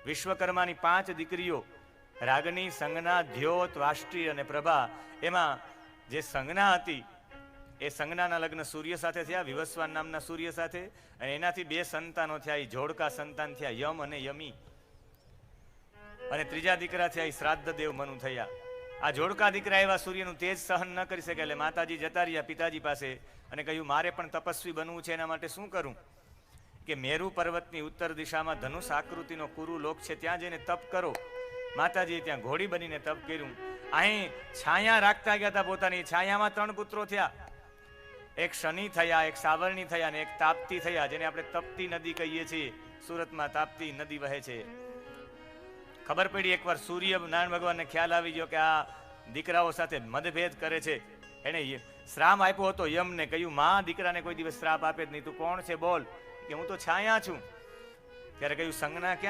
વિશ્વકર્માની 5 દીકરીઓ રાગની, સંજ્ઞા, દ્યોત, વાષ્ટી અને પ્રભા. એમાં જે સંજ્ઞા હતી એ સંજ્ઞાના લગ્ન સૂર્ય સાથે થયા, વિવસ્વાન નામના સૂર્ય સાથે, અને એનાથી 2 સંતાનો થયા. એ જોડકા સંતાન થયા, યમ અને યમી. અને ત્રીજા દીકરા થયા એ શ્રાદ્ધ દેવ મનુ થયા. આ જોડકા દીકરા એવા સૂર્યનું તેજ સહન ન કરી શકે એટલે માતાજી જતા રહ્યા પિતાજી પાસે અને કહ્યું મારે પણ તપસ્વી બનવું છે, એના માટે શું કરું? કે મેરુ પર્વતની ઉત્તર દિશામાં ધનુષ આકૃતિનો કુરુ લોક છે, ત્યાં જઈને તપ કરો. માતાજીએ ત્યાં ઘોડી બનીને તપ કર્યું. અહીં છાયા રાખતા ગયા હતા પોતાની. છાયામાં 3 પુત્રો થયા. એક શનિ થયા, એક સાવરણી થયા અને એક તાપ્તી થયા, જેને આપણે તપતી નદી કહીએ છીએ. સુરતમાં તાપ્તી નદી વહે છે. ખબર પડી એકવાર સૂર્ય નારાયણ ભગવાનને ખ્યાલ આવી ગયો કે આ દીકરાઓ સાથે મતભેદ કરે છે. એને શ્રાપ આપ્યો હતો યમને. કહ્યું માં દીકરાને કોઈ દિવસ શ્રાપ આપે જ નહીં, તું કોણ છે બોલ? કે હું તો છાયા છું. ત્યારે કહ્યું સંજ્ઞા ક્યાં